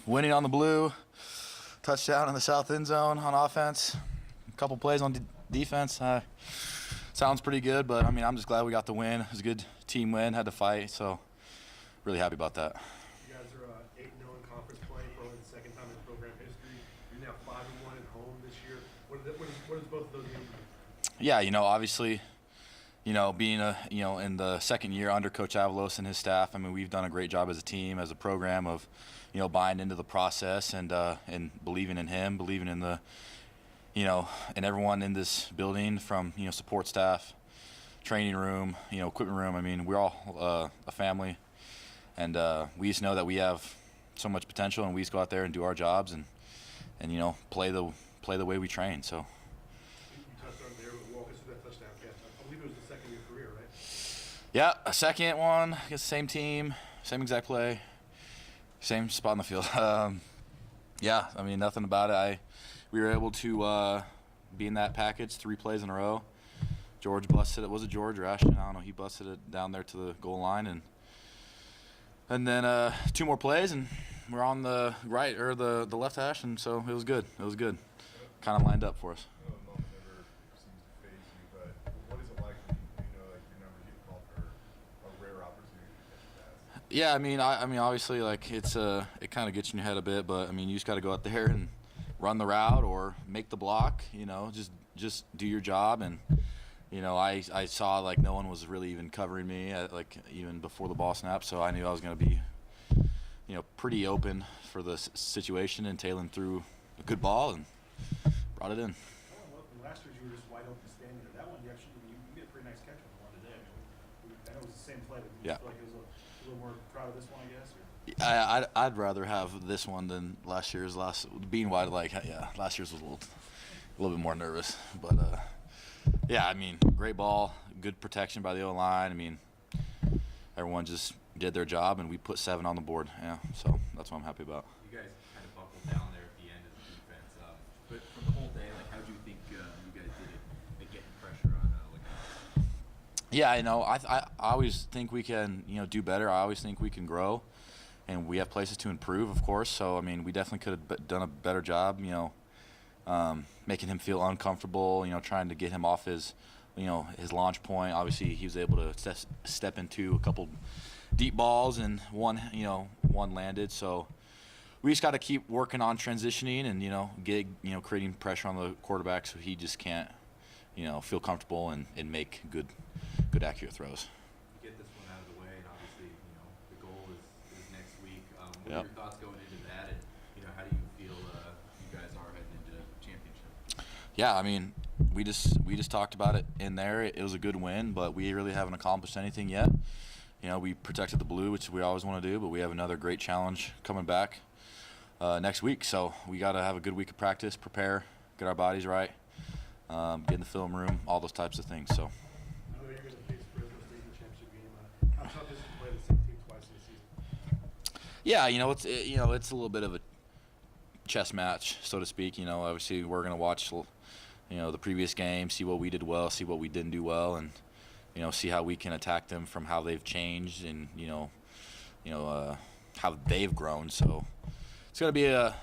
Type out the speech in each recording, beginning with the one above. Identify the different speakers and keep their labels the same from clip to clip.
Speaker 1: winning on the blue, touchdown in the south end zone on offense, a couple plays on defense. Sounds pretty good, but I mean, I'm just glad we got the win. It was a good team win, had to fight, so really happy about that.
Speaker 2: You guys are 8-0 in conference play for only the second time in program history. You're now 5-1 at home this year. What does both of those mean?
Speaker 1: Yeah, obviously, being in the second year under Coach Avalos and his staff, I mean, we've done a great job as a team, as a program of, buying into the process and believing in him, believing in the, and everyone in this building from, support staff, training room, equipment room. I mean, we're all a family, and we just know that we have so much potential, and we just go out there and do our jobs and play the way we train. So.
Speaker 2: You touched on there, but walk us through that touchdown catch. I believe it was the second of your career, right?
Speaker 1: Yeah, a second one against the same team, same exact play, same spot on the field. Yeah, I mean, nothing about it. We were able to be in that package 3 plays in a row. George busted it. Was it George or Ashton? I don't know. He busted it down there to the goal line, and then 2 more plays, and we're on the right or the left hash, and so it was good. It was good. Kind of lined up for us.
Speaker 3: I know a moment never seems to phase you, but what is it like when your number gets called for a rare opportunity to catch a pass?
Speaker 1: Yeah, I mean, obviously, like it kind of gets in your head a bit, but I mean, you just got to go out there and run the route or make the block. Just do your job. And I saw like no one was really even covering me even before the ball snapped, so I knew I was going to be pretty open for the situation, and Taylor threw a good ball and brought it in.
Speaker 2: Last year you were just wide open standing there. That one you get a pretty nice catch on the one today. I know it was the same play, but you feel like it was a little more proud of this one, I guess?
Speaker 1: I'd rather have this one than last year's. Being wide, last year's was a little bit more nervous, but yeah, I mean, great ball, good protection by the O-line. I mean, everyone just did their job, and we put 7 on the board. Yeah, so that's what I'm happy about.
Speaker 4: You guys kind of buckled down there at the end of the defense, but for the whole day, how do you think you guys did it at getting pressure on
Speaker 1: Yeah, I always think we can do better. I always think we can grow, and we have places to improve, of course. So I mean, we definitely could have done a better job, making him feel uncomfortable, trying to get him off his launch point. Obviously, he was able to step into a couple deep balls, and one landed. So we just got to keep working on transitioning and creating pressure on the quarterback so he just can't feel comfortable and make good accurate throws.
Speaker 4: You get this one out of the way, and obviously the goal is next week. What are your thoughts going into that, and how do you feel you guys are heading into the championship?
Speaker 1: Yeah, I mean, we just talked about it in there. It was a good win, but we really haven't accomplished anything yet. We protected the blue, which we always want to do, but we have another great challenge coming back next week. So we got to have a good week of practice, prepare, get our bodies right, get in the film room, all those types of things. So.
Speaker 2: I know you're going to face Fresno State in the championship game. How tough is it to play the same team twice in the season?
Speaker 1: Yeah, it's a little bit of a chess match, so to speak. Obviously we're going to watch the previous game, see what we did well, see what we didn't do well, and see how we can attack them from how they've changed and how they've grown. So it's going to be a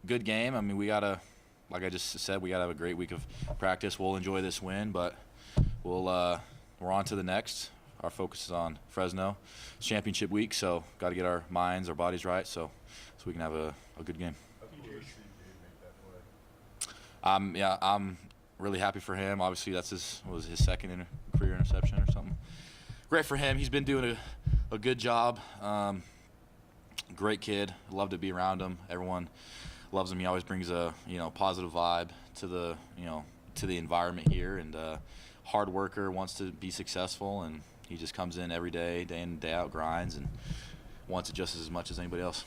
Speaker 1: good game. I mean, we gotta, like I just said, we gotta have a great week of practice. We'll enjoy this win, but we're on to the next. Our focus is on Fresno. It's championship week, so got to get our minds, our bodies right, so we can have a good game. I'm really happy for him. Obviously, that's his second career interception or something. Great for him. He's been doing a good job. Great kid. Love to be around him. Everyone loves him. He always brings a positive vibe to the environment here, and hard worker, wants to be successful, and he just comes in every day, day in, day out, grinds, and wants it just as much as anybody else.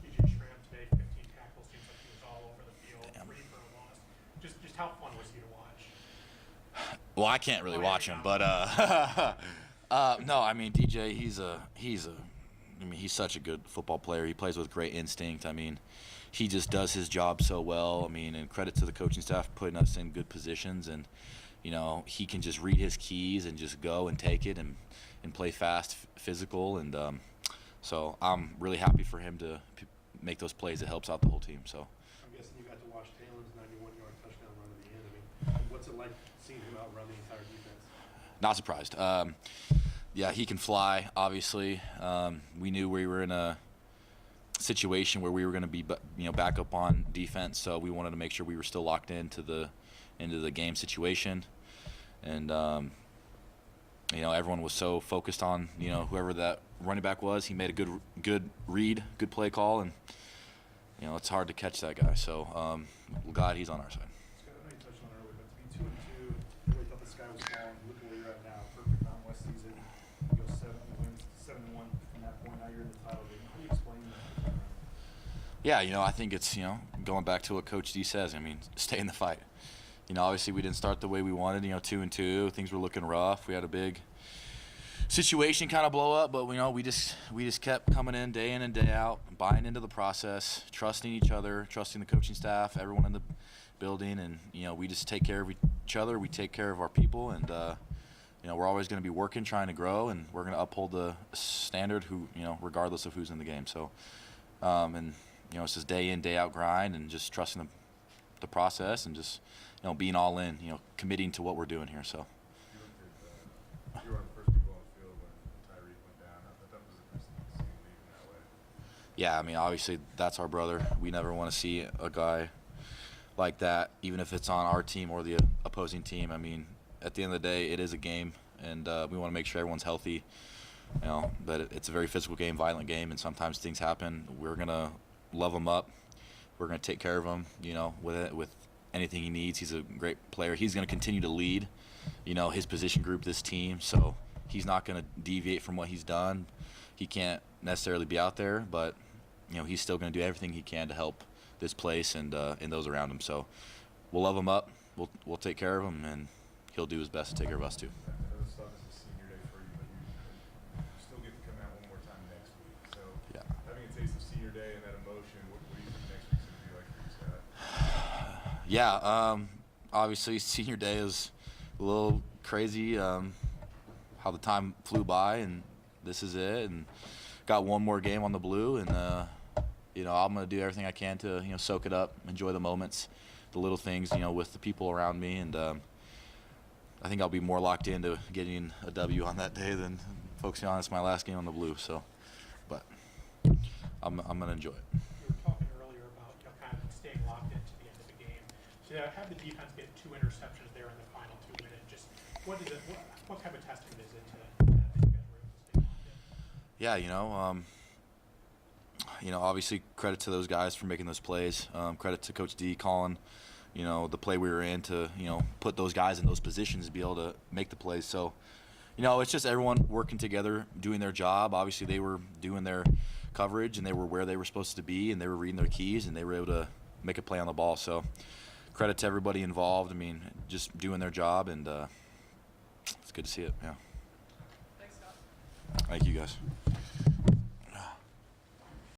Speaker 2: DJ Schramm today, 15 tackles, seems like he was all over the field, 3 for a loss. Just how fun was he to watch?
Speaker 1: Well, I can't really watch him, but no, I mean, DJ, he's such a good football player. He plays with great instinct. I mean, he just does his job so well. I mean, and credit to the coaching staff putting us in good positions, and he can just read his keys and just go and take it and play fast, physical, and so I'm really happy for him to make those plays, it helps out the whole team. So.
Speaker 2: I'm guessing you got to watch Taylor's 91-yard touchdown run at the end. I mean, what's it like seeing him outrun the entire defense?
Speaker 1: Not surprised. Yeah, he can fly, obviously. We knew we were in a situation where we were going to be, back up on defense, so we wanted to make sure we were still locked into the game situation. And everyone was so focused on whoever that running back was. He made a good read, good play call, and it's hard to catch that guy. So glad he's on our side.
Speaker 2: Scott, I know you touched on it earlier, but to be 2-2, everybody thought the sky was falling. Look at where you're at now. Perfect Mountain West season. You go 7 wins, 7-1 from that point. Now you're in the title game. How do you explain that?
Speaker 1: Yeah, I think it's going back to what Coach D says. I mean, stay in the fight. Obviously we didn't start the way we wanted. 2-2, things were looking rough. We had a big situation kind of blow up, but we just kept coming in and day out, buying into the process, trusting each other, trusting the coaching staff, everyone in the building, and we just take care of each other. We take care of our people, and we're always going to be working, trying to grow, and we're going to uphold the standard, regardless of who's in the game. So, it's just day in, day out grind, and just trusting the process, and just being all in, committing to what we're doing here. So.
Speaker 3: You were one of the first people on the field when Tyreek went down. I thought that was interesting to see him leaving that way.
Speaker 1: Yeah, I mean, obviously that's our brother. We never want to see a guy like that, even if it's on our team or the opposing team. I mean, at the end of the day, it is a game, and we want to make sure everyone's healthy. But it's a very physical game, violent game, and sometimes things happen. We're gonna love him up. We're gonna take care of him, with anything he needs. He's a great player. He's gonna continue to lead, his position group, this team. So he's not gonna deviate from what he's done. He can't necessarily be out there, but he's still gonna do everything he can to help this place and those around him. So we'll love him up. We'll take care of him, and he'll do his best to take care of us too.
Speaker 3: I know this stuff is a senior day for you, but you still get to come out one more time next week. So
Speaker 1: Yeah.
Speaker 3: having a taste of senior day and that emotion, what do you think next week's going to be like for you, Scott?
Speaker 1: Yeah, obviously senior day is a little crazy, how the time flew by, and this is it, and got one more game on the blue, and I'm going to do everything I can to soak it up, enjoy the moments, the little things, with the people around me, and I think I'll be more locked into getting a W on that day than focusing on it's my last game on the blue. So, but I'm going to enjoy it.
Speaker 5: You were talking earlier about kind of staying locked into the end of the game. To have the defense get 2 interceptions there in the final 2 minutes, just what type of testing is it to have these guys were able to stay locked in?
Speaker 1: Yeah, obviously credit to those guys for making those plays. Credit to Coach D calling, the play we were in to, put those guys in those positions to be able to make the plays. So, it's just everyone working together, doing their job. Obviously they were doing their coverage, and they were where they were supposed to be, and they were reading their keys, and they were able to make a play on the ball. So credit to everybody involved. I mean, just doing their job, and it's good to see it. Yeah.
Speaker 5: Thanks, Scott.
Speaker 1: Thank you, guys.